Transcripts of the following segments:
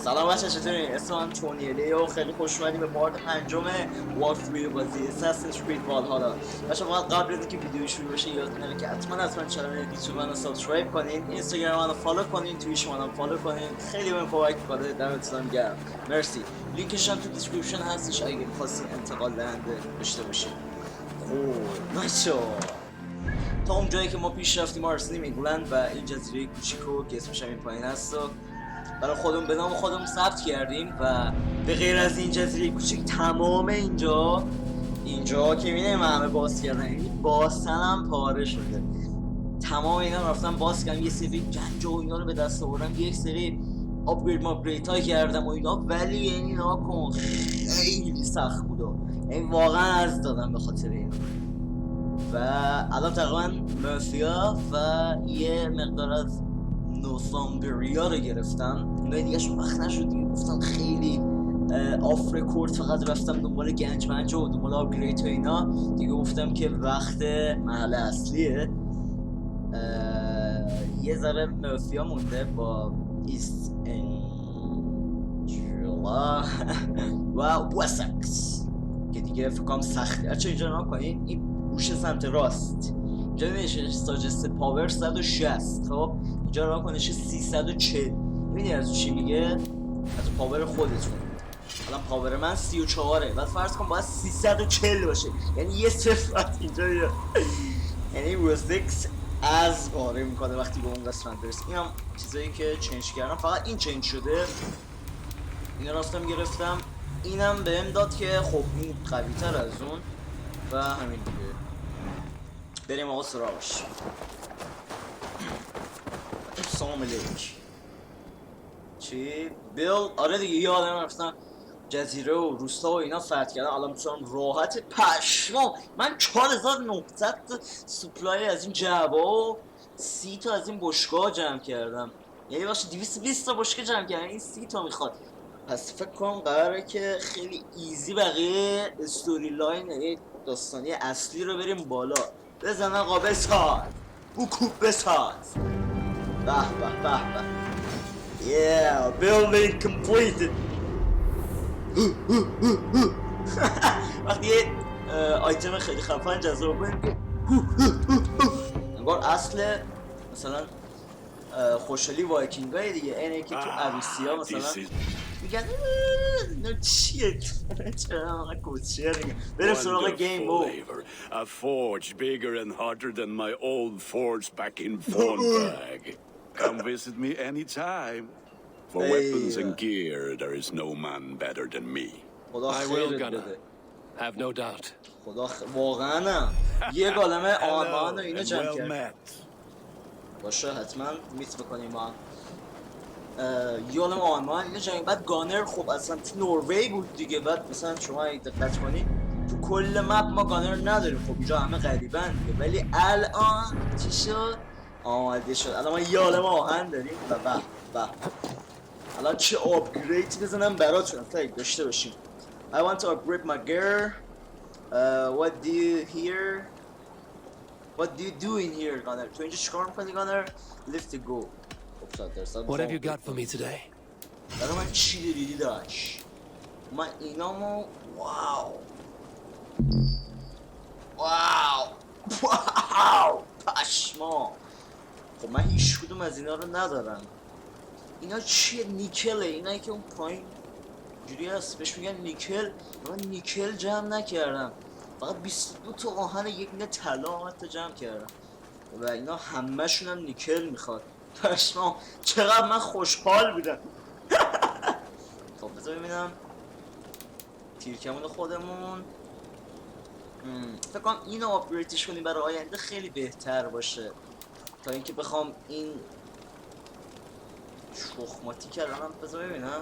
سلام بچه چطورین؟ اسمم تونیله و خیلی خوش اومدیم به پارت پنجم وایکینگ بازی Creed Valhalla. بچه فقط قبل از اینکه ویدیو شروع بشه یادتون که حتما کانال یوتیوب منو سابسکرایب کنین، اینستاگرام منو فالو کنین، توییچ منو فالو کنین. خیلی بهم کمک می‌کنه، دمتون گرم. مرسی. لینکش هم تو دیسکریپشن هستش اگه می‌خواستین انتقال دهنده داشته باشین. خوب بچه تا اون جایی که ما پیش رفتیم ما رسیدیم انگلند و این جزیره کوچیکو که اسمش هم این پایین هست برای خودمون به نام خودمون ثبت کردیم و به غیر از این جزیره کوچیک تمام اینجا که می‌بینیم همه باز کردن، یعنی بازتنم پاره شده. تمام اینا رفتم باز کردم، یه سری گنج و اینا رو به دست آوردم، یک سری آپگرید ها کردم و اینا، ولی یعنی ناکن خیلی سخت بود، یعنی واقعا از دادم به خاطر اینا. و الان تقریبا مافیا و یه مقدار از نوسامبریا رو گرفتم. اونایی دیگه شون وقت نشد دیگه، گفتم خیلی آف رکورد فقط رفتم دنبال گنج منج و دنبال آپگرید و اینا دیگه، گفتم که وقت محل اصلیه. یه ذره مافیا مونده با ایست انجلا و وسکس که دیگه فکرم سخته. اچه اینجا نها کنین، این گوشه سمت راست اینجا نشه ساجست پاور 160. خب اینجا راه کنشه 340. میبینی از چی میگه؟ از پاور خودتون. الان پاور من 34 بعد فرض کن باید 340 باشه، یعنی یه صفت اینجا میاد. یعنی وسکس از باره میکنه وقتی به اون قسمت برسیم. این هم چیزایی که چنج کردم، فقط این چنج شده. اینا رفتم گرفتم، اینم بهم داد که خب این قوی تر از اون و همین دیگه. بریم آقا سراغش. سلام علیک. چی؟ بیل؟ آره دیگه یادم رفتم جزیره و روستا و اینا فتح کردم. الان میتونم راحت پشما من 4900 سپلای از این جعبه و 30 تا از این بشگاه جمع کردم. یعنی باشه 220 تا بشگاه جمع کردم، این 30 تا میخواد. پس فکر کنم قراره که خیلی ایزی بقیه استوری لاین داستانی اصلی رو بریم بالا. بزن آقا بساز بکوب بساز. به به به به. Yeah, building completed. وقتی یه آیتم خیلی خفن جذاب کنیم که انگار اصل مثلا خوشحالی وایکینگ های دیگه، اینه که تو عروسی ها مثلا میگن نه چیه چرا کوچیه دیگه. بریم سراغ گیم بو. A forge bigger and hotter than my old forge back in Thornburg. Come visit me anytime. For weapons and gear, there is no man better than me. I will, Gunnar. Have no doubt. خدا واقعا نه. یه عالمه آرمان و اینا جمع کرد. باشه حتما میت بکنیم ما. یه عالمه آرمان اینا جمع. بعد گانر خب اصلا تو نروژ بود دیگه. بعد مثلا شما اگه دقت کنید تو کل مپ ما گانر نداریم. خب اینجا همه غریبن دیگه، ولی الان چی شد؟ آماده شد. الان ما یه عالمه آهن داریم و به الان چه آپگرید بزنم براتون تا داشته باشیم. I want to upgrade my gear. What do you do in here, Gunnar? تو اینجا چیکار می‌کنی Gunnar? Lift to go. What have you got for me today? برای من چی داری داشت؟ من اینامو واو پشما. خب من هیچ کدوم از اینا رو ندارم. اینا چیه؟ نیکله. اینایی که اون پایین جوری هست بهش میگن نیکل. من نیکل جمع نکردم، فقط 22 تا آهن یک نه طلا حتی جمع کردم و اینا همه شون هم نیکل میخواد. پشما چقدر من خوشحال بودم. خب بذار ببینم تیرکمون خودمون. فکر کنم اینو آپگریدش کنیم برای آینده خیلی بهتر باشه تا اینکه بخوام این شخماتی کردم. بذار ببینم.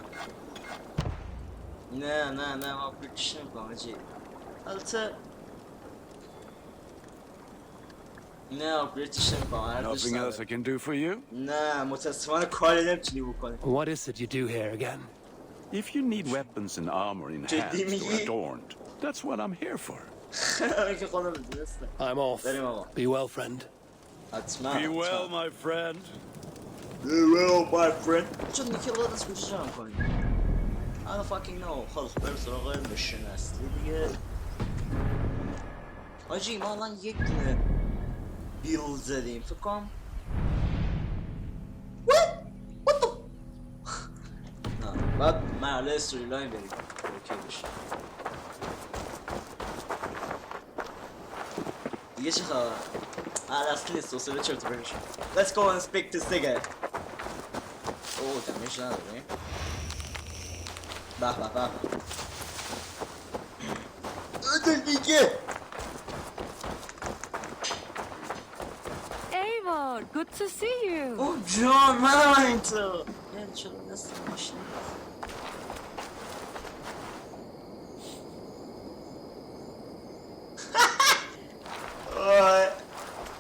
نه ما آپگریدش نمیکنم اجی. البته نه آپگریدش نمیکنم. Nothing else I can do for you? نه متاسفانه کاری نمیتونی بکنی. What is it you do here again? If you need weapons and armor in hands or adorned, that's what I'm here for. I'm off. Be well, friend. حتما. Be well, my friend. Well, my friend. چون نیکی قدر از کجا جمع کنیم؟ I don't fucking know. خب بریم سراغ مشن اصلی دیگه. آجی ما الان یک دونه بیل زدیم فکر کنم. What the؟ نه بعد مرحله استوری لاین بریم. اوکی بشه. دیگه چه خبر؟ اصلی نیست دوسته چرت و پرتش. Let's go and speak to Sigurd. اوه دمیج نداریم. به به به. دیگه. Eivor, good to see you. اوه جان منم اینطور. یعنی چرا دست ماشین؟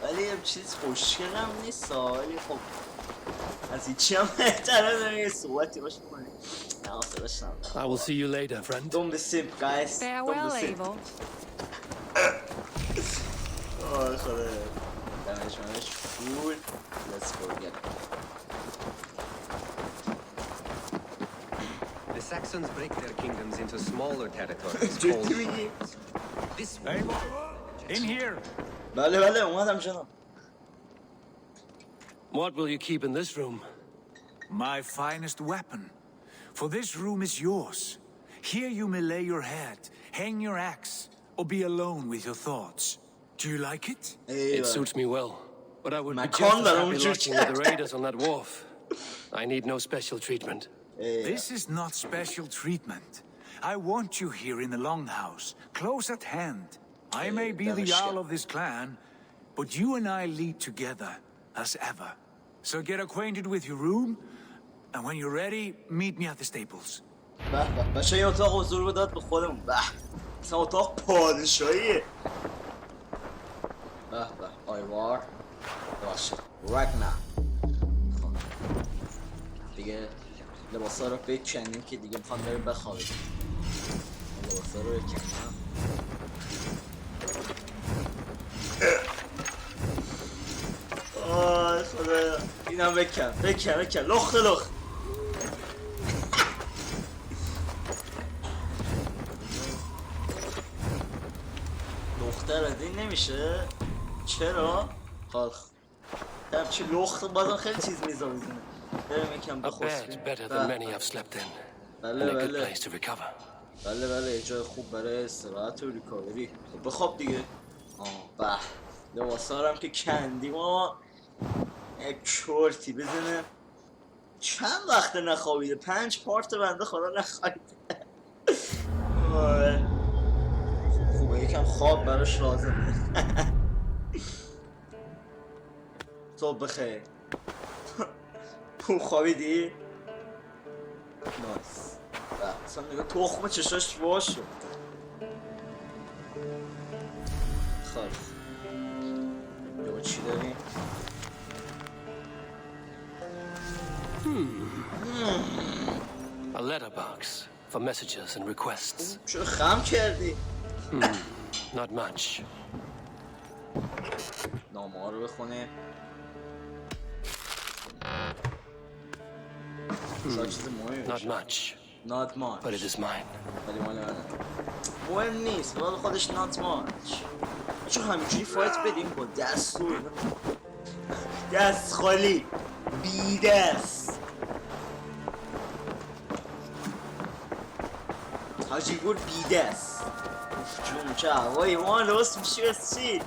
ولی یه چیز خوشگلم نیست ولی خب از هیچی هم بهتره داریم یه صحبتی باشه کنیم. I will see you later, friend. Don't be simp, guys. Farewell, Eivor. آه خدا دمش فول. Let's go again. The Saxons break their kingdoms into smaller territories called... This way. In here. بله بله اومدم جناب. What will you keep in this room? My finest weapon. For this room is yours. Here you may lay your head, hang your axe, or be alone with your thoughts. Do you like it? It suits me well, but I would be just Macron as da happy non lodging with the raiders on that wharf. I need no special treatment. This is not special treatment. I want you here in the Longhouse, close at hand. I may be the Jarl of this clan, but you and I lead together, as ever. So get acquainted with your room, and when you're ready, meet me at the stables. به به بچه این اتاق حضور رو داد به خودمون. به اصلا اتاق پادشاهیه. به به آیوار باشه رگنا. دیگه لباسا رو بکنیم که دیگه میخوام بریم بخوابیم. لباسا رو بکنیم. آه خدایا اینم بکن لخت لختر از این نمیشه؟ چرا؟ خالخ همچی لخت بازم خیلی چیز میزا بزنه بریم یکم بخوصیم بله بله جای خوب برای استراحت و ریکاوری بخواب دیگه به لباسا هم که کندیم و یک چورتی بزنه چند وقت نخوابیده 5 پارت بنده خدا نخوابیده خوبه یکم خواب براش لازمه صبح بخیر خوابیدی؟ نایس اصلا نگاه تخمه چشاش باش شد خب یا چی داریم؟ A letterbox for messages and requests. چرا خم کردی؟ Not much. نامه ها رو بخونه Not much. Not much. But it is mine. ولی مال منه مهم نیست ولی خودش not much چون همینجوری فایت بدیم با دست و دست خالی بی دست حاجی گور بی دست جون چه هوایی ما لست میشی از چی؟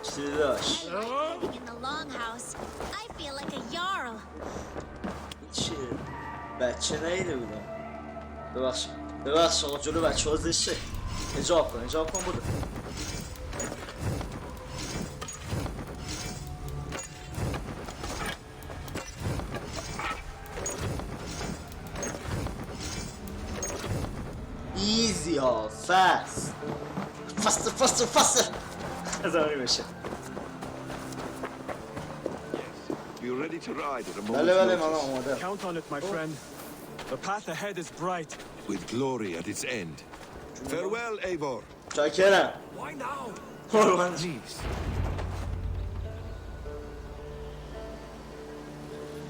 چی داشت؟ In the Longhouse, I feel like a jarl. چیه؟ بچه نیده بودم ببخش آقا جلو بچه ها زشه حجاب کن بودم ایزی ها فست ازاری بشه You're ready to ride at a moment's بله من notice. آماده Count on it, my friend. The path ahead is bright. With glory at its end. Farewell, Eivor. چاکرم Why now? قربان Please.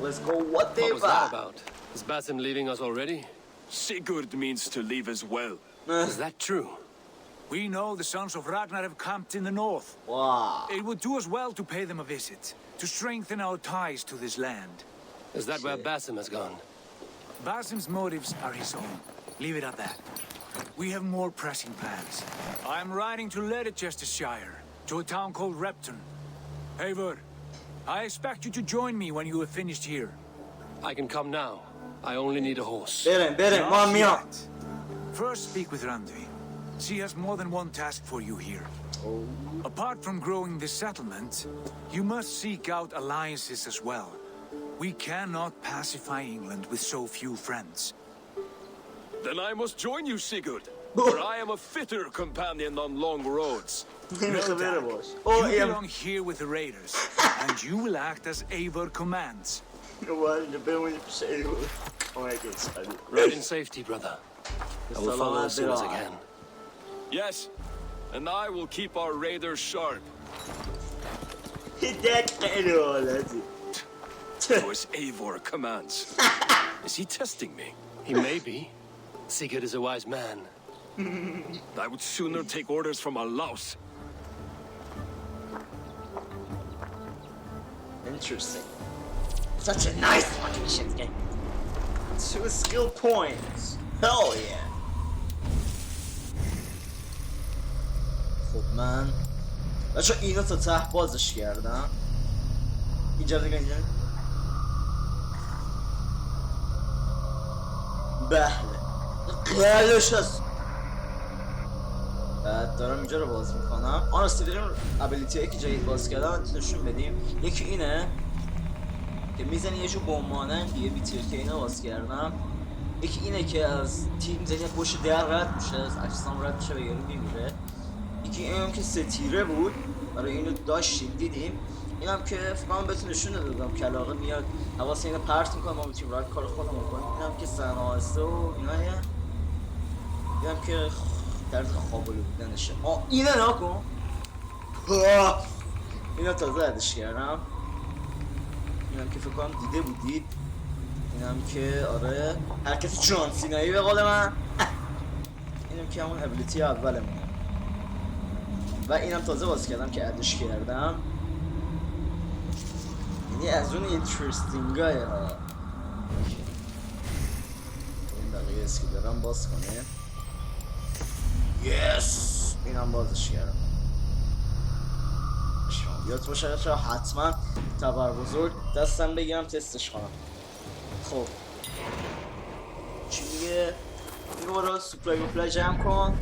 Let's go. What they What was that about? Is Basim leaving us already? Sigurd means to leave as well. Is that true? We know the sons of Ragnar have camped in the north. Wow. It would do us well to pay them a visit, to strengthen our ties to this land. Is that where Basim has gone? Basim's motives are his own. Leave it at that. We have more pressing plans. I'm riding to Leicestershire, to a town called Repton. Eivor, I expect you to join me when you have finished here. I can come now. I only need a horse. بریم ما Not میام. yet. First speak with Randi. She has more than one task for you here. Apart from growing this settlement, you must seek out alliances as well. We cannot pacify England with so few friends. Then I must join you, Sigurd. For I am a fitter companion on long roads. خبره باش. You belong here with the raiders, and you will act as Eivor commands. Ride in safety, brother. I will follow as soon as I can. Yes, and I will keep our raiders sharp. So as Eivor commands. Is he testing me? He may be. Sigurd is a wise man. I would sooner take orders from a louse. Interesting. Such a nice fucking shit game. 2 skill points. Hell yeah. خب من بچه اینو تا ته بازش کردم. اینجا دیگه اینجا بله قلش هست. بعد دارم اینجا رو باز میکنم. راستی بریم ابیلیتی هایی که جدید باز کردم نشون بدیم. یکی اینه که میزنی یه جو بمانند یه بیتیر که اینو باز کردم. یکی اینه که از تیم میزنی پشت در رد میشه، از اجسام رد میشه و یارو میمیره. یکی اینم که 3 تیره بود، برای اینو داشتیم دیدیم. اینم که فقط بهتون نشون دادم کلاغه میاد حواس اینو پرت میکنه، ما میتونیم راه کار خودمون کنیم. اینم که سناسته و اینایه. اینم که درد خوابالو بودنشه. اینو نکن. اینو تازه ادش کردم. اینم که فکر کنم دیده بودید. اینم که آره حرکت جان سینایی به قول من. اینم که همون ابیلیتی اولمونه. و اینم تازه باز کردم که ادش کردم. یعنی از اون اینترستینگ های ها. این بقیه اسکی دارم باز کنه. یس اینم بازش کردم. یاد باشه چرا حتما تبر بزرگ دستم بگیرم تستش کنم. خب چی میگه؟ میگه برو سپلای مپلای جمع کن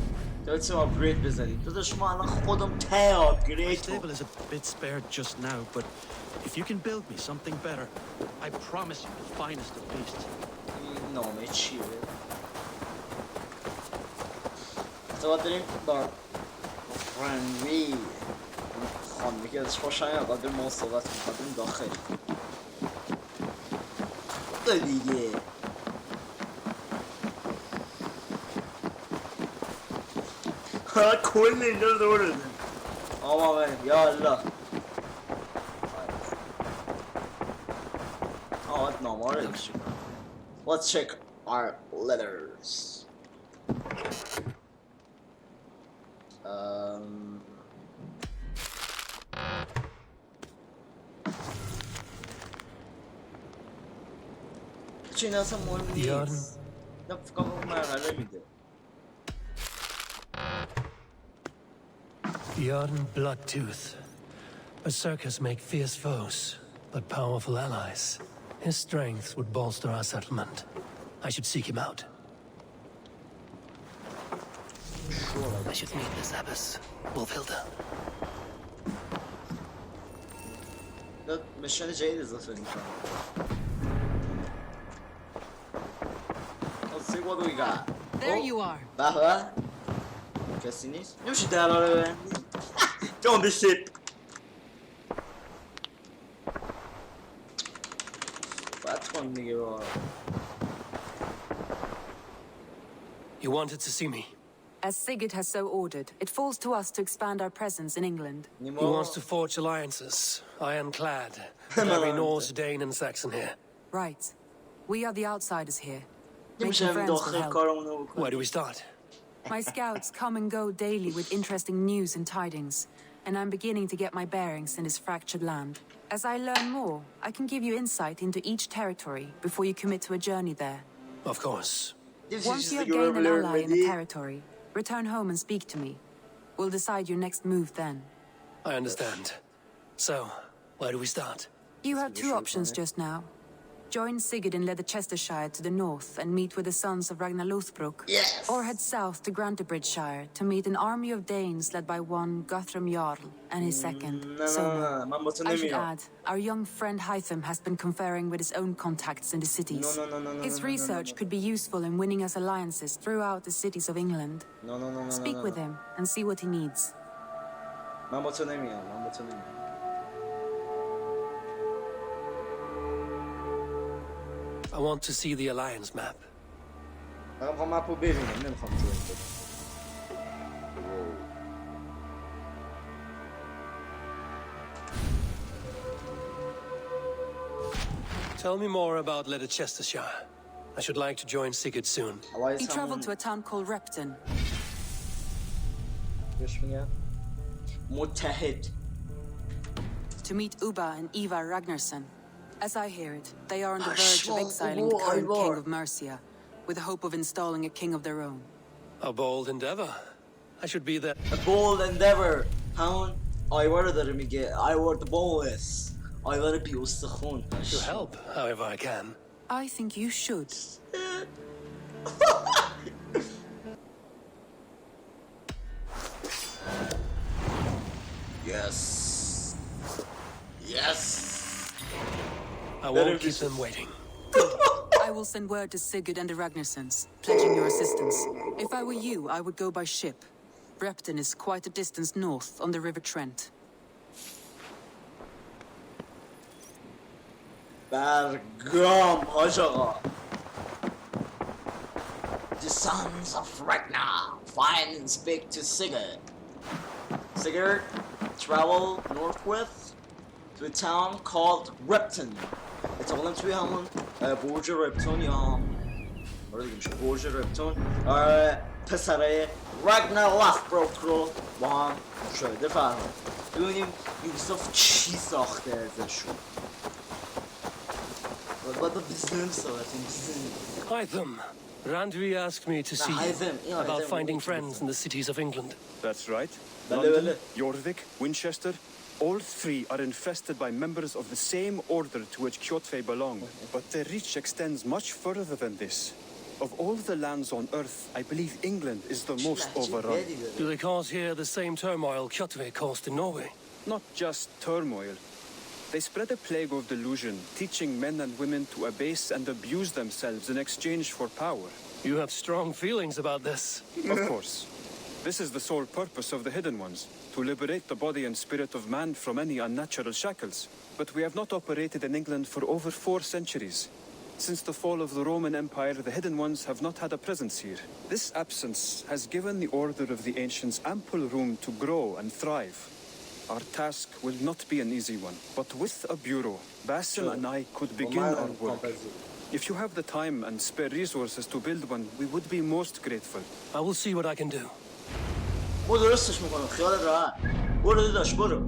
تا بتونیم آپگرید بزنیم. داداش ما الان خودم ته آپگرید Stable is a bit spared just now, but if you can build me something better, I promise you the finest of beasts. این نامه چیه؟ تو باید داریم با فرنوی خانمی که ازش خوشم یا باید بریم ما صحبت کنیم داخل دیگه. کل اینجا رو دور بزنیم. آما بریم یا الله. باید نامه ها رو نمیشه کنم. Let's check our letters. چه این اصلا مهم نیست. نه فکر کنم اون مرحله میده. Bjorn Bloodtooth. Berserkers make fierce foes, but powerful allies. His strength would bolster our settlement. I should seek him out. I should meet this abbess, Wolfhilda. مشن جدید اضافه میکنم. Let's see what we got. There you are. به به. کسی نیست؟ نمیشه درها رو ببندی؟ Don't be shit. باید کن دیگه با. You wanted to see me. As Sigurd has so ordered, it falls to us to expand our presence in England. He wants to forge alliances, ironclad. Every Norse, Dane and Saxon here. Right. We are the outsiders here. Making نمیشه friends will داخل help. کارمونو بکنیم. Where do we start? My scouts come and go daily with interesting news and tidings, and I'm beginning to get my bearings in this fractured land. As I learn more, I can give you insight into each territory before you commit to a journey there. Of course. Once you have gained an ally in a territory, return home and speak to me. We'll decide your next move then. I understand. So, where do we start? You have two options just now. Join Sigurd in Leicestershire to the north and meet with the sons of Ragnar Lothbrok. Yes. Or head south to Grantebridgeshire to meet an army of Danes led by one Guthrum Jarl and his second, Sona. I should add, our young friend Hytham has been conferring with his own contacts in the cities. His research could be useful in winning us alliances throughout the cities of England. Speak with him and see what he needs. من با تو نمیام. I want to see the alliance map. من میخوام مپو ببینم، نمیخوام جوین بدم. Tell me more about Leicestershire. I should like to join Sigurd soon. He traveled to a town called Repton. بهش میگم متحد. To meet Ubba and Ivar Ragnarsson. As I hear it, they are on the verge of exiling the current king of Mercia, with the hope of installing a king of their own. A bold endeavor. I should be there. A bold endeavor. همون آیوار رو داره میگه. آیوار the boldest. آیوار بی استخون. To help, however I can. I think you should. Yes. Yes. I won't keep them waiting. I will send word to Sigurd and the Ragnarssons, pledging your assistance. If I were you, I would go by ship. Repton is quite a distance north on the River Trent. برگام حاج آقا. The sons of Ragnar find and speak to Sigurd. Sigurd travel northwest to a town called Repton. احتمالاً توی همون برج رپتون یا همون برج رپتون پسرای راگنار لافبروک رو با هم مشاهده فرمایید. ببینیم یوبیسافت چی ساخته ازشون. باید با بیزنس صحبت کنیم. Hytham, Randvi asked me to see you about finding friends in the cities of England. That's right. London, Jorvik, Winchester, all three are infested by members of the same order to which Kjotve belong. But their reach extends much further than this. Of all the lands on Earth, I believe England is the most overrun. Do they cause here the same turmoil Kjotve caused in Norway? Not just turmoil. They spread a plague of delusion, teaching men and women to abase and abuse themselves in exchange for power. You have strong feelings about this. Of course. This is the sole purpose of the Hidden Ones, to liberate the body and spirit of man from any unnatural shackles. But we have not operated in England for over 4 centuries. Since the fall of the Roman Empire, the Hidden Ones have not had a presence here. This absence has given the Order of the Ancients ample room to grow and thrive. Our task will not be an easy one, but with a bureau, Basil and I could begin our work. If you have the time and spare resources to build one, we would be most grateful. I will see what I can do. ما درستش میکنم، خیالت راحت. برو داداش برو.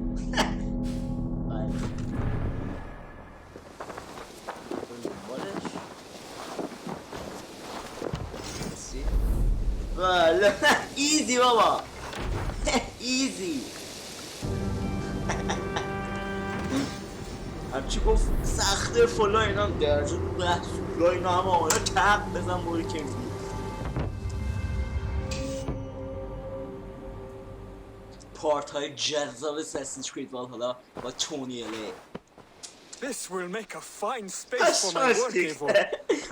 بله ایزی بابا ایزی. همچی گفت سخته فلا اینا درجه بحث فلا اینا همه آقاینا تق بزن بوری که پارت های جذاب اساسینز کرید والهالا با تونی الی. This will make a fine space for my work, Eivor.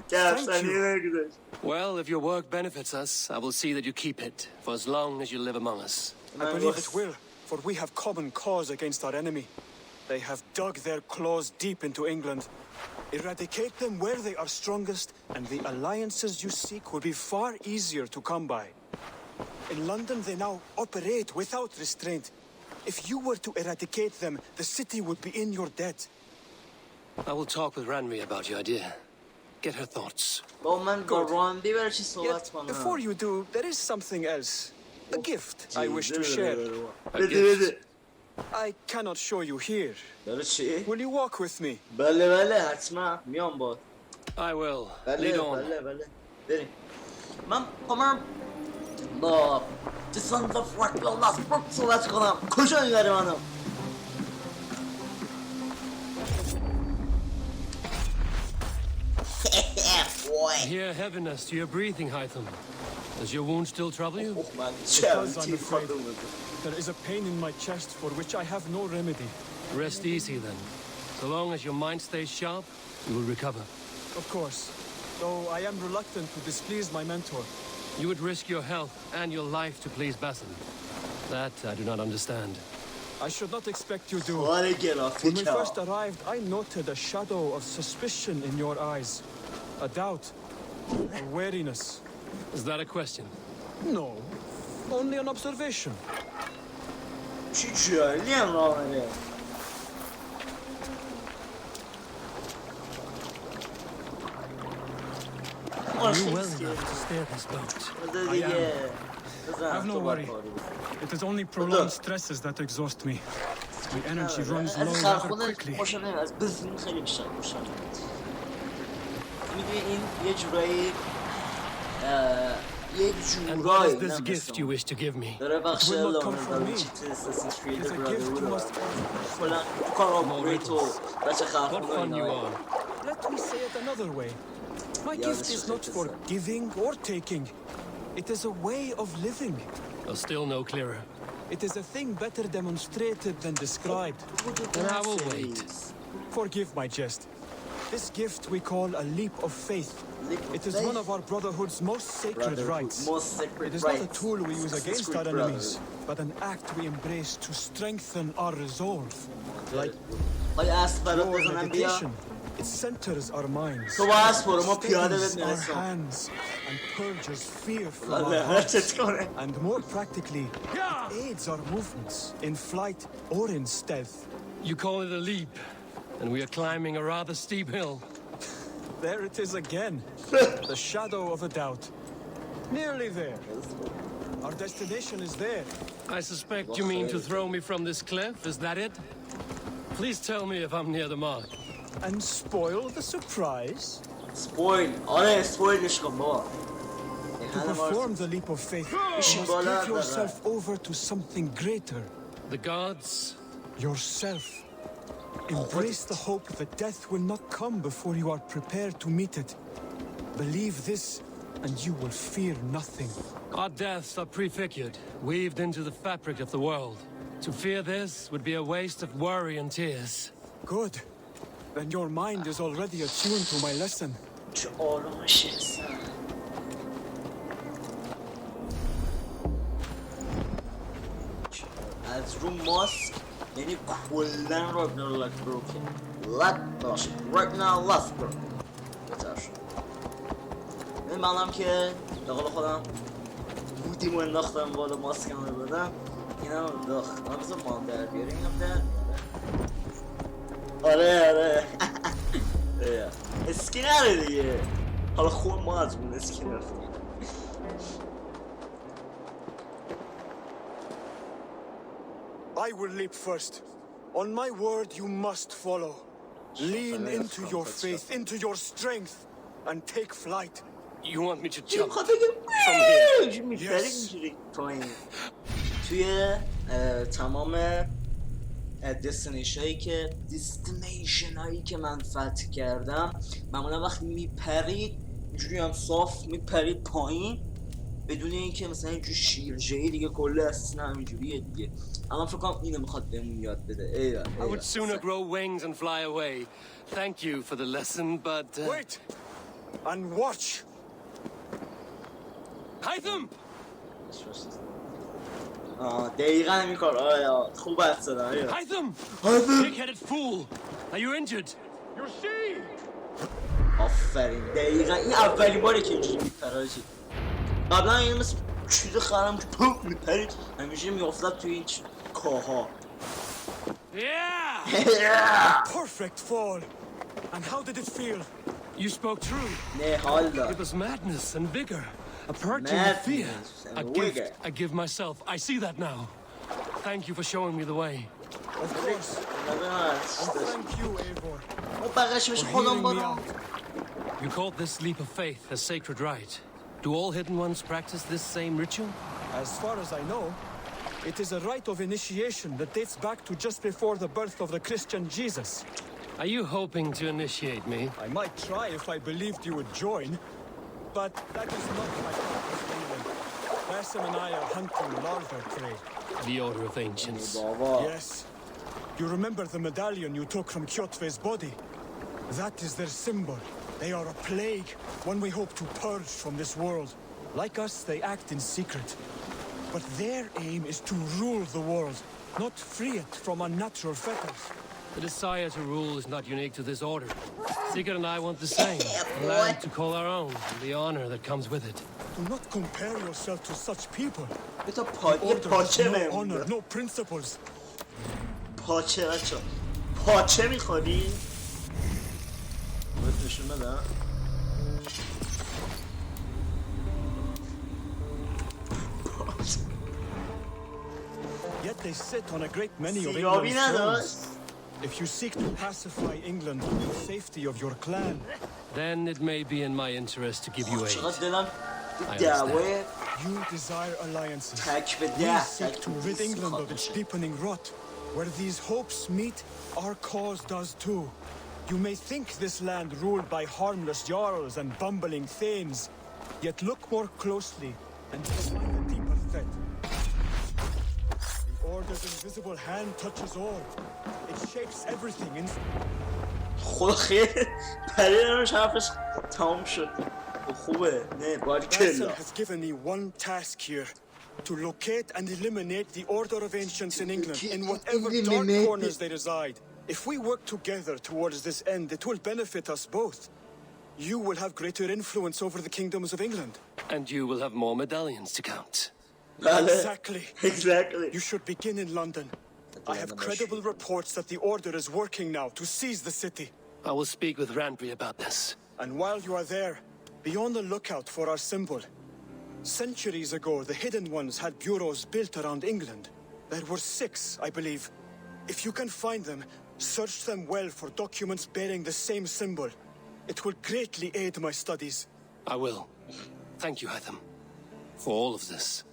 Thank you. Well, if your work benefits us, I will see that you keep it for as long as you live among us. I believe it will, for we have common cause against our enemy. They have dug their claws deep into England. Eradicate them where they are strongest, and the alliances you seek will be far easier to come by. In London, they now operate without restraint. If you were to eradicate them, the city would be in your debt. I will talk with Ranvi about your idea. Get her thoughts. با من با رانبی برای چی صحبت کنم. Before you do, there is something else. A gift I wish to share. A gift? I cannot show you here. برای چی؟ Will you walk with me? بله حتما میام با. I will. بله Lead on. بله بریم. من با دوستان صحبت کنم. کجا میبری منو؟ I hear heaviness to your breathing, Hytham. Does your wound still trouble you? It does, I'm afraid. There is a pain in my chest for which I have no remedy. Rest easy then. So long as your mind stays sharp, you will recover. Of course. Though I am reluctant to displease my mentor. You would risk your health and your life to please Basin. That I do not understand. I should not expect you to. When we first arrived, I noted a shadow of suspicion in your eyes. A doubt. A wariness. Is that a question? No. Only an observation. Are you well enough to steer this boat? I am. Have no worry. It is only prolonged stresses that exhaust me. The energy runs low rather quickly. And what is this gift you wish to give me? It will not come from me. It is a gift you must... What fun you are. Let me say it another way. My gift is not for giving or taking. It is a way of living. Still no clearer. It is a thing better demonstrated than described. Then I will wait. Forgive my jest. This gift we call a leap of faith. It is one of our Brotherhood's most sacred rights. It is not a tool we use against our enemies, but an act we embrace to strengthen our resolve. Like your meditation, it centers our minds, steadies our hands, and purges fear from our hearts. And more practically, it aids our movements in flight or in stealth. You call it a leap, and we are climbing a rather steep hill. There it is again. The shadow of a doubt. Nearly there. Our destination is there. I suspect you mean to throw me from this cliff, is that it? Please tell me if I'm near the mark. And spoil the surprise? Spoil. To perform the leap of faith, you must give yourself over to something greater. The gods? Yourself. Embrace the hope that death will not come before you are prepared to meet it. Believe this, and you will fear nothing. Our deaths are prefigured, weaved into the fabric of the world. To fear this would be a waste of worry and tears. Good. Then your mind is already attuned to my lesson. از رو ماسک یعنی کلن راگنار لک بروکن لک باشه راگنار لک بروکن بهتر شد این منم که به قول خودم بودیمو انداختم بالا ماسکم رو بدم اینم انداخت من بزن مام در بیاره اینم در آره اسکی نره دیگه حالا خون ما از اون اسکی رفتیم I will leap first. On my word, you must follow. Lean into your faith, into your strength, and take flight. You want me to jump from here? Yes. توی تمام دستینیشن هایی که من فتح کردم معمولا وقتی میپرید اینجوری هم صاف میپرید پایین بدون اینکه مثلا اینجوری شیرجه‌ای دیگه کل اصلا همینجوریه دیگه اما فکر کنم اینو میخواد بهمون یاد بده I would sooner grow wings and fly away. Thank you for the lesson, but wait and watch. Hytham! دقیقاً همین کار آیا خوب حد زدم Hytham! Big-headed fool! Are you injured? You see? آفرین دقیقاً این اولین باره که اینجوری میپره قبلا این مثل چیز خرم که پوک میپرید همیشه میافتد توی این کاها Perfect fall. And how did it feel? You spoke true. Ne halla. It was madness and vigor. A purging of fear. A gift I give myself. I see that now. Thank you for showing me the way. Of course. And thank you, Eivor. For hearing me out. You called this leap of faith a sacred rite. Do all hidden ones practice this same ritual? As far as I know, it is a rite of initiation that dates back to just before the birth of the Christian Jesus. Are you hoping to initiate me? I might try if I believed you would join, but that is not my purpose anyway. Basim and I are hunting larva prey. The Order of Ancients. Yes. You remember the medallion you took from Kjotve's body? That is their symbol. They are a plague, one we hope to purge from this world. Like us, they act in secret. But their aim is to rule the world, not free it from unnatural fetters. The desire to rule is not unique to this order. Sigurd and I want the same. A land to call our own, and the honor that comes with it. Do not compare yourself to such people. It's a order has no honor, no principles. پاچه بچه پاچه میخوری؟ باید نشون بدم Yet they sit on a great many of England's thrones. If you seek to pacify England for the safety of your clan, then it may be in my interest to give you aid. You desire alliances. We seek to rid England of its deepening rot. Where these hopes meet, our cause does too. You may think this land ruled by harmless jarls and bumbling thanes, yet look more closely and you'll find a deeper threat. The Order's invisible hand touches all. It shapes everything in... خدا خیر پریدمش حرفش تمام شد خوبه نه باریکلا has given me one task here. To locate and eliminate the Order of Ancients in England, in whatever dark corners they reside. If we work together towards this end, it will benefit us both. You will have greater influence over the kingdoms of England. And you will have more medallions to count. Exactly. Exactly. You should begin in London. I have credible reports that the Order is working now to seize the city. I will speak with Randbury about this. And while you are there, be on the lookout for our symbol. Centuries ago, the Hidden Ones had bureaus built around England. There were 6, I believe. If you can find them, search them well for documents bearing the same symbol. It will greatly aid my studies. I will. Thank you, Hytham, for all of this.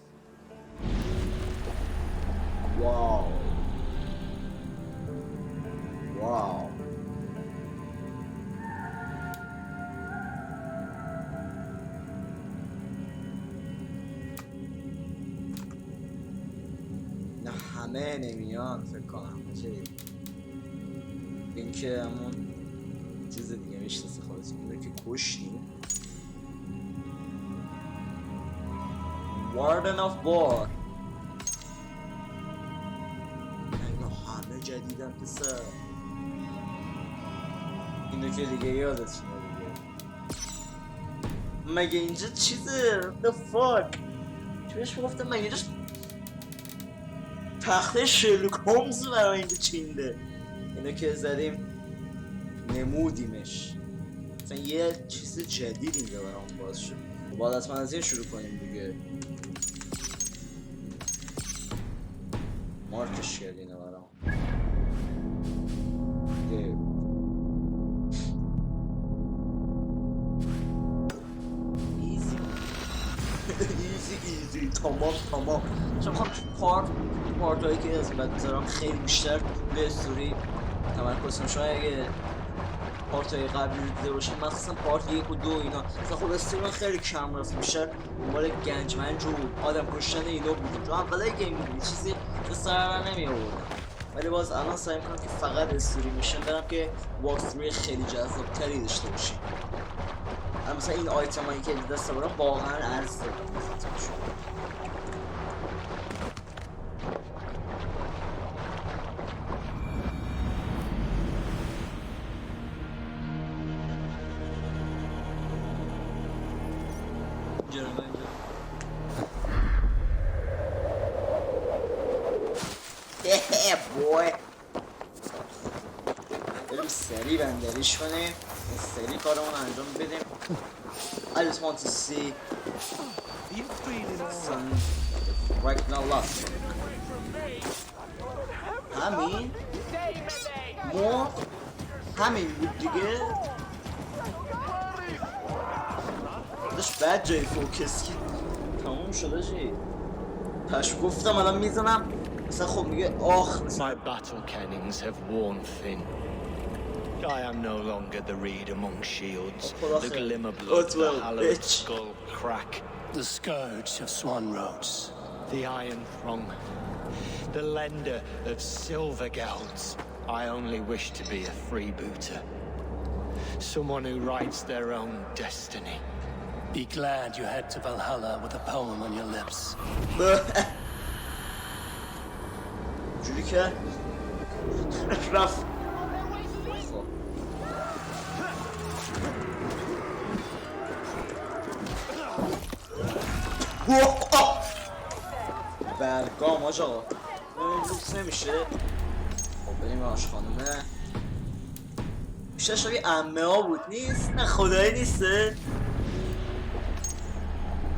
Wow. Wow. همه نمیان فکر کنم این که همون چیز دیگه میشناسه خواهد اینه که کشتیم Warden of War اینا همه جدیدن پسر اینو که دیگه یادتونه دیگه مگه اینجا چیزه The fuck چه بهش میگفتم مگه اینجا تخته شرلوک هومز برای اینجا چینده اینو که زدیم نمودیمش مثلا یه چیز جدید اینجا برام باز شد باید حتما از این شروع کنیم دیگه مارکش کرد اینو برام ایزی تمام چون میخوام پارتایی که از بعد بذارم خیلی بیشتر به استوری تمرکز کنم شاید اگه پارتای قبلی رو دیده باشم مخصوصا پارت 1 و 2 اینا مثلا خب استوری من خیلی کم رفت بیشتر دنبال گنجمنج و آدم کشتن اینا بودم چون اولای گیم بود چیزی به سر نمی آوردم ولی باز الان سعی میکنم که فقط استوری میشن برم که واکثروی خیلی جذابتری داشته باشیم مثلا این آیتم هایی که دست برام واقعا ارز داره بریم سریع بندری بندریش کنیم این سری کارمون انجام بدیم. I just want to see some right last. همین ما همین بود دیگه. داشت بعد جای فوکس که تموم شده جی پش گفتم الان میزنم مثلا خب میگه آخ My battle kennings have worn thin. I am no longer the reed among shields, the glimmer blood, the hallowed skull crack, The scourge of Swan Roads, the iron throng, the lender of silver gelds. I only wish to be a freebooter, someone who writes their own destiny. Be glad you head to Valhalla with a poem on your lips. جوری که رفت برگام آج آقا لوکس نمیشه. خب بریم آشخانه. بیشتر شبیه امه ها بود نیست؟ نه خدایی نیسته؟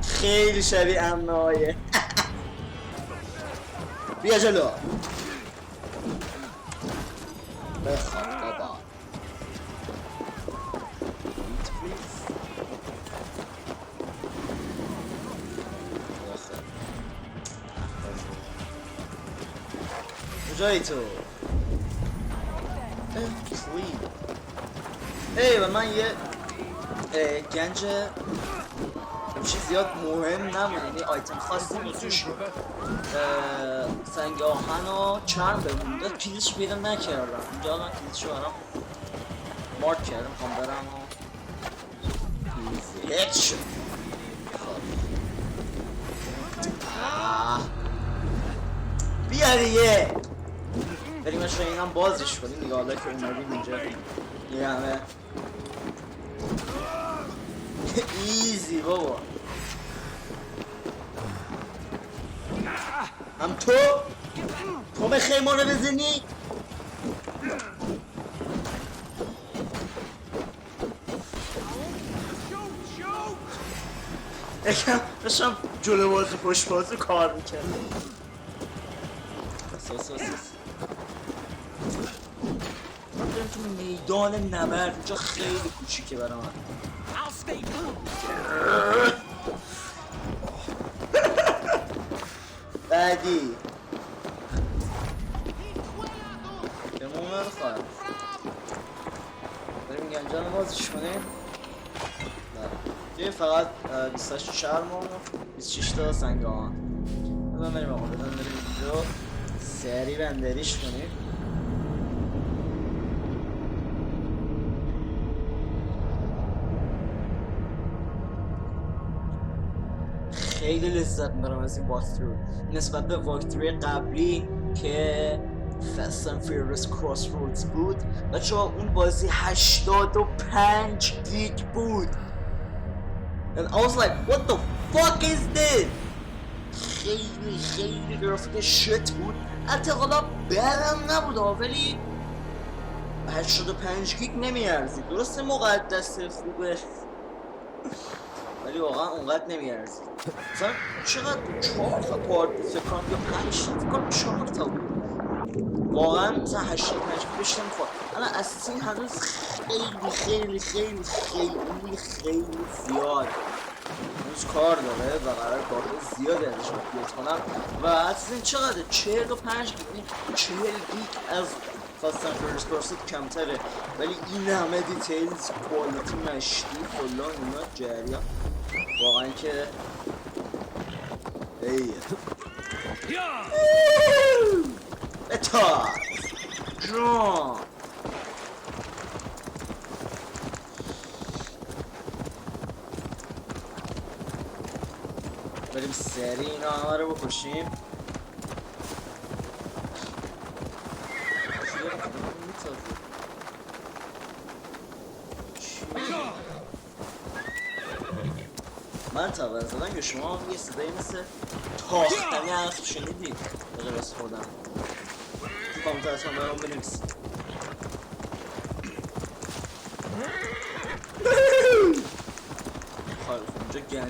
خیلی شبیه امه هایه. بیا جلو بخواب بابا. کجایی تو؟ ای و من یه گنج چیز زیاد مهم نمونه، یعنی آیتم خاصی توش سنگ آهن و چرم بمونده. کلیدش پیدا نکردم اینجا. من کلیدشو برام مارک کردم. میخوام برم و هیچ شد. بیا دیگه بریم اشو اینم بازش کنیم دیگه. حالا که اومدیم اینجا یه همه ایزی بابا. هم تو بخیر ما رو بزنی. یکم داشتم جلو بازو پشت بازو کار میکردم. من بریم تو میدان نبرد. اینجا خیلی کوچیکه برای من. بعدی بهمون نرخواهد بریم گنجان رو بازش کنیم. دیگه فقط 28 چرم و 26 تا سنگ آهن. بزن بریم آقا بریم اینجا سری بندریش کنیم. خیلی لذت میبرم از این واکترو نسبت به واکتروی قبلی که Fast and Furious Crossroads بود. بچه‌ها اون بازی 85 گیگ بود. And I was like what the fuck is this؟ خیلی گرافیک شت بود. حتی حالا برم نبود ولی 85 گیگ نمیارزید. درسته مقدسه خوبه ولی واقعا اونقدر نمیارزید. مثلا چقدر 4 تا پارت فکرم یا 5 تا فکرم 4 تا بود. واقعا مثلا 85 بهش نمیخواد. الان اساسین هنوز خیلی زیاد هنوز کار داره و قرار کارهای زیادی ازش بیاد کنم. و اساسین چقدر 45 گیگ 40 گیگ از فاست اند فیوریوس کروسید کمتره ولی این همه دیتیلز کوالیتی مشتی فلان اینا جریان واقعا که ای اتا جان بریم سری اینا همه رو بکشیم. من تاور زدن یا شما هم یه صدایی مثل تاختنی حرف شنیدید به غیر از خودم تو کامنت حتما برام بنویسید.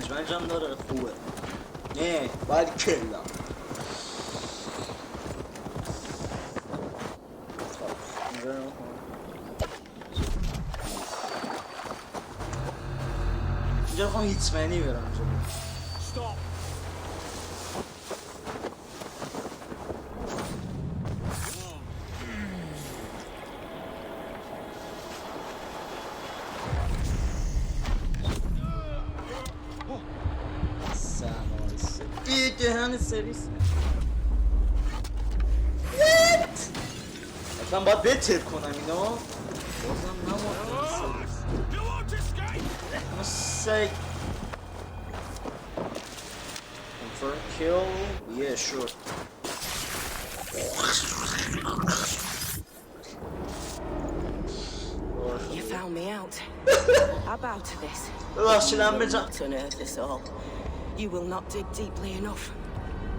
رنج هم داره خوبه. نه باید کلا اینجا بخوام هیتمنی برم جلو. دهن سرویس. من باید بتر کنم اینو. بازم نموردم سرویس. Mistake. Confirm kill. Yeah, sure. You found me out. How about this? Not unearth this all. You will not dig deeply enough.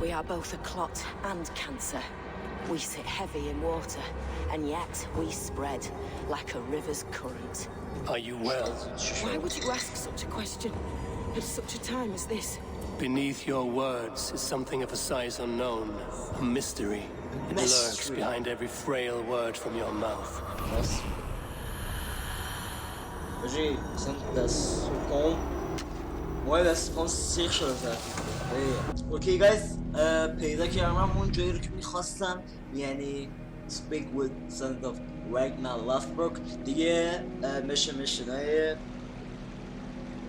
We are both a clot and cancer. We sit heavy in water, and yet we spread like a river's current. Are you well? Why would you ask such a question at such a time as this? Beneath your words is something of a size unknown, a mystery. It lurks behind every frail word from your mouth. اوکی گایز پیدا کردم اون جایی رو که میخواستم، یعنی speak with son of Ragnar Lothbrok. دیگه مشنای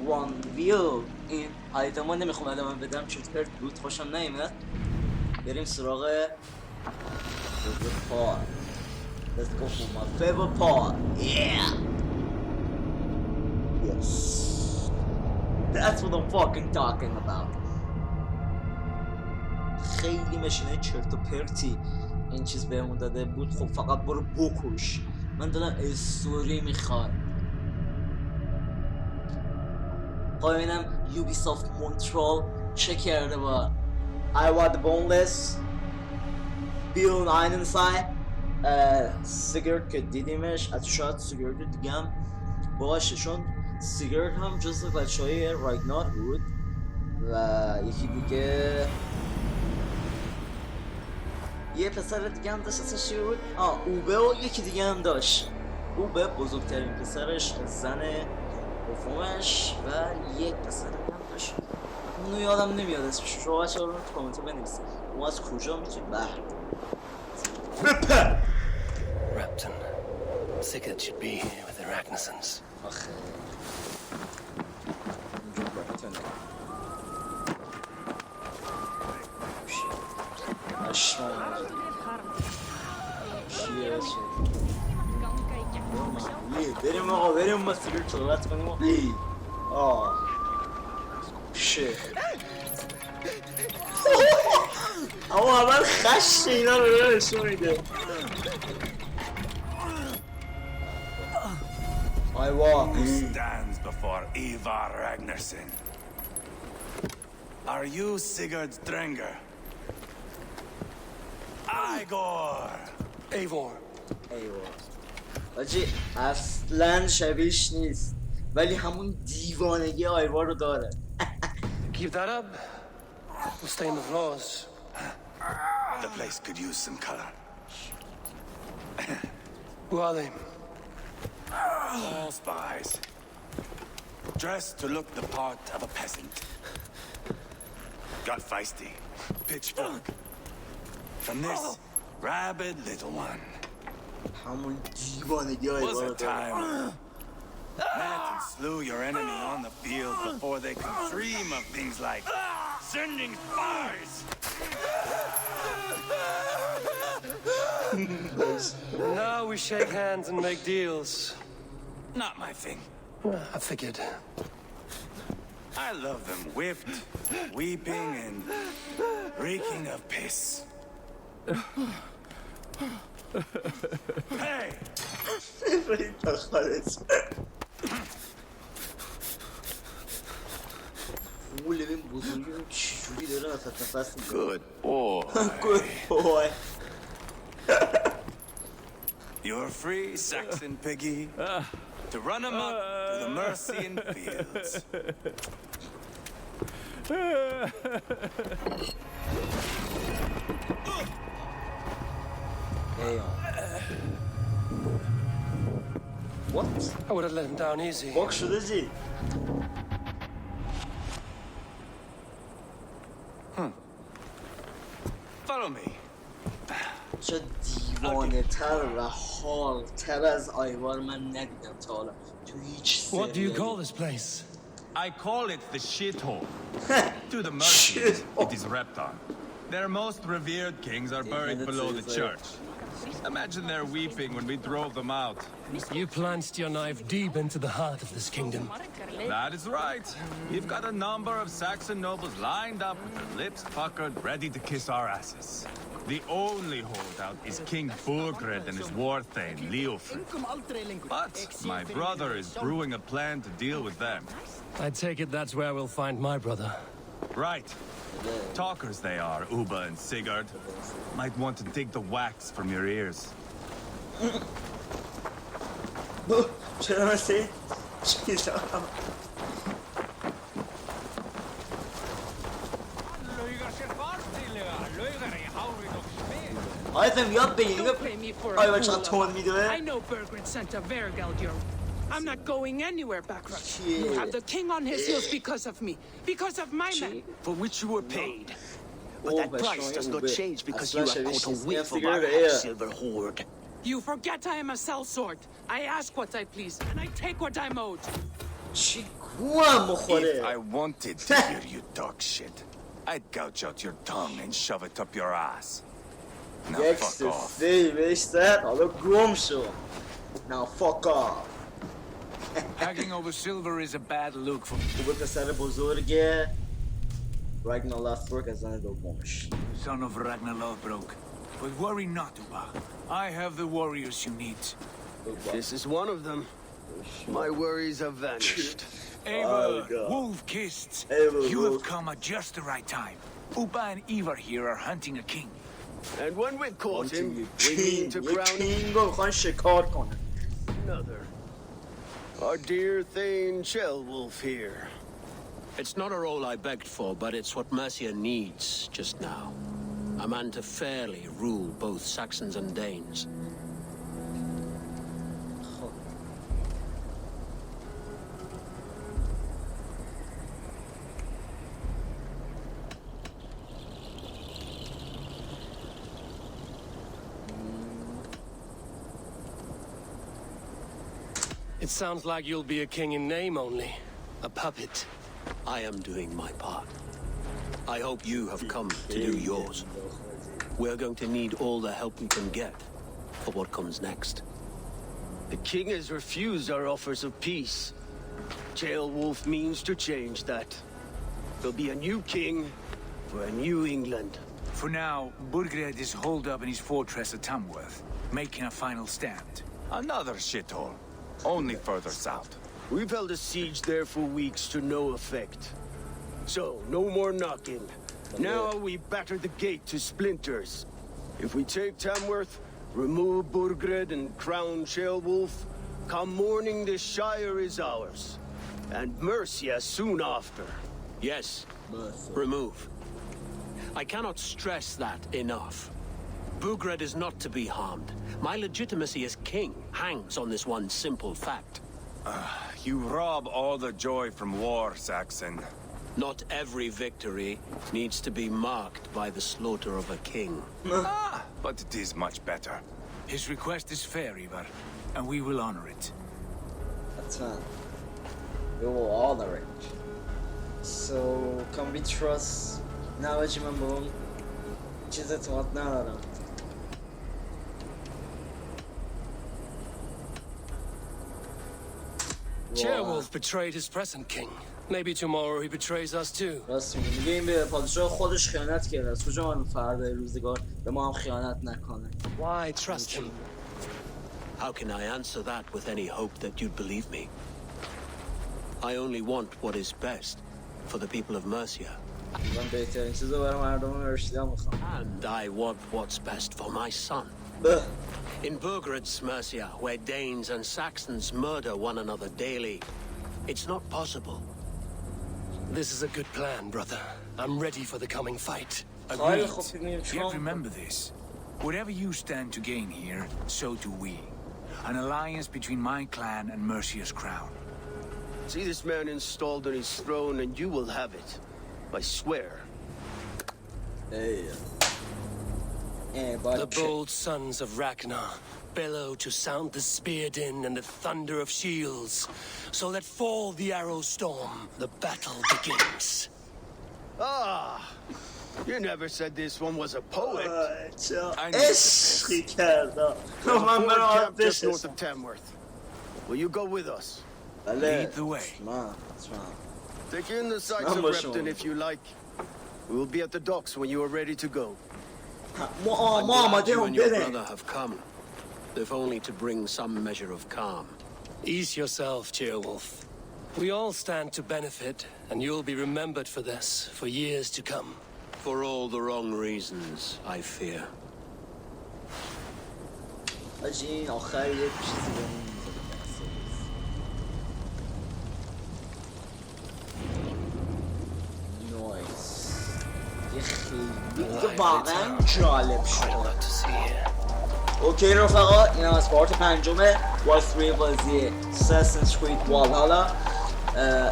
one view این آیتما نمیخوام ادامه بدم چون پرت بود خوشم نیومد. بریم سراغ favorite part. Let's go for my favorite part. Yeah. Yes. That's what I'm fucking talking about. خیلی مشینه چرت و پرتی این چیز بهمون داده بود. خب فقط برو بکش. من دارم استوری میخواد. ببینم یوبیسافت مونترال چه کرده با I want the boneless بیل اینسای سیگرت که دیدیمش. از شاید سیگرت دیگه هم باشه چون سیگرت هم جزو بچه های راگنار بود و یکی دیگه یه پسر دیگه هم داشت اسمش چی بود؟ اوبه و یکی دیگه هم داشت. اوبه بزرگترین پسرش، زن دومش و یک پسر دیگه هم داشت. اونو یادم نمیاد اسمش. شما بچه ها رو تو کامنت بنویسید اون از کجا میتونید بحر بپر. Rapton, Sigurd should be here with the Ragnarsons. آخه بریم آقا بریم ما سیگرت صحبت کنیم و شت اما اول خشت اینا رو نشون میده. Who stands before Ivar Ragnarsson? Are you Sigurd's Drenger? Igor! Eivor. آجی اصلا شبیهش نیست ولی همون دیوانگی آیوار رو داره. Keep that up. We'll stain the floors. The place could use some color. Who are they? All spies. Dressed to look the part of a peasant. Got feisty. Pitchfork. From this rabid little one. همون دیوانگی آیوار رو داره. Met and slew your enemy on the field before they could dream of things like sending spies. Now we shake hands and make deals. Not my thing. I figured. I love them whipped, weeping, and reeking of piss. Hey! Good boy. Good boy. You're free, Saxon piggy, to run amok to the Mercian fields. What? I would have let him down easy. Bak şurada G. Follow me. چه دیوانه تر و حال تر از آیوار من ندیدم تا حالا تو هیچ سریالی. What do you call this place? I call it the shithole. To the Mercians, it is Reptar. Their most revered kings are buried below the church. Imagine their weeping when we drove them out. You plunged your knife deep into the heart of this kingdom. That is right. We've got a number of Saxon nobles lined up with their lips puckered, ready to kiss our asses. The only holdout is King Burgred and his war thane, Leofric. But my brother is brewing a plan to deal with them. I take it that's where we'll find my brother. Right. Talkers they are, Uba and Sigurd. Might want to dig the wax from your ears. چرا مثل آیتم یاد بگیر آیا بچه تون میدوه I know Burgred sent a Vergeldur. I'm not going anywhere, Backrut. You have the king on his heels because of me. Because of my men. For which you were paid. But that price does not change because you have caught a whiff of our silver hoard. You forget I am a sellsword. I ask what I please, and I take what I'm owed. If I wanted to hear you talk shit, I'd gouge out your tongue and shove it up your ass. Now fuck off. Now fuck off. Haggling over silver is a bad look for خوبه پسر بزرگ Ragnar Lothbrok از زن دومش. Son of Ragnar Lothbrok. But worry not, Uba. I have the warriors you need. This is one of them. My worries have vanished. Eivor, Wolf-Kissed, you have come at just the right time. Uba and Ivar here are hunting a king. And when we've caught him, we mean to crown him. Another. Our dear Thane Shellwolf here. It's not a role I begged for, but it's what Mercia needs just now. A man to fairly rule both Saxons and Danes. It sounds like you'll be a king in name only. A puppet. I am doing my part. I hope you have come to do yours. We're going to need all the help we can get for what comes next. The king has refused our offers of peace. Ceolwulf means to change that. There'll be a new king for a new England. For now, Burgred is holed up in his fortress at Tamworth, making a final stand. Another shithole. Only further south. We've held a siege there for weeks to no effect. So, no more knocking. Now we batter the gate to splinters. If we take Tamworth, remove Burgred and crown Ceolwulf, come morning the Shire is ours. And Mercia soon after. Yes, remove. I cannot stress that enough. Burgred is not to be harmed. My legitimacy as king hangs on this one simple fact. You rob all the joy from war, Saxon. Not every victory needs to be marked by the slaughter of a king. But it is much better. His request is fair, Ivar, and we will honor it. That's fine. We will honor it. So, can we trust... Now what you remember? چیز اعتماد ندارم. Ceolwulf betrayed his present king. Maybe tomorrow he betrays us too. راست میگه. میگه این به پادشاه خودش خیانت کرده. از کجا من فردای روزگار به ما هم خیانت نکنه. Why trust him? How can I answer that with any hope that you'd believe me? I only want what is best for the people of Mercia. من بهترین چیزو برای مردم مرسیا میخوام. And I want what's best for my son. In Burgred's Mercia, where Danes and Saxons murder one another daily, it's not possible. This is a good plan, brother. I'm ready for the coming fight. خیلی Agreed. خوب می‌بینیم Yet چیکار remember this. Whatever you stand to gain here, so do we. An alliance between my clan and Mercia's crown. See this man installed on his throne and you will have it. I swear. The bold sons of Ragnar bellow to sound the spear din and the thunder of shields. So let fall the arrow storm. The battle begins. Ah! You never said this one was a poet. عشقی کرده من برم Just north of Tamworth. Will you go with us? Lead the way. Take in the sights of Repton if you like. We will be at the docks when you are ready to go. I'm glad you and your brother have come, if only to bring some measure of calm. Ease yourself, Cheerwolf. We all stand to benefit, and you'll be remembered for this for years to come. For all the wrong reasons, I fear. آجی این آخر یک چیزی بمون نایس یه خیلی واقعا جالب شد. اوکی رفقا اینم از پارت پنجم والکینگ بازی اساسینز کرید والهالا.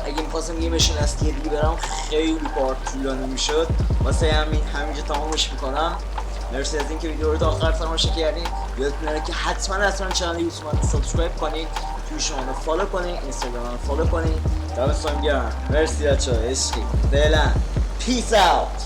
اگه میخواستم یه مشین از دیگه برم خیلی پارت طولانی میشد، واسه همینجا تمامش میکنم. مرسی از اینکه ویدیو رو تا آخر تماشا کردین. یادتون نره که حتما چنل یوتیوب رو سابسکرایب کنید، توییتر رو فالو کنید، اینستاگرام رو فالو کنید. دمتون گرم. مرسی بچه‌ها، عشقی. فعلا پیس اوت.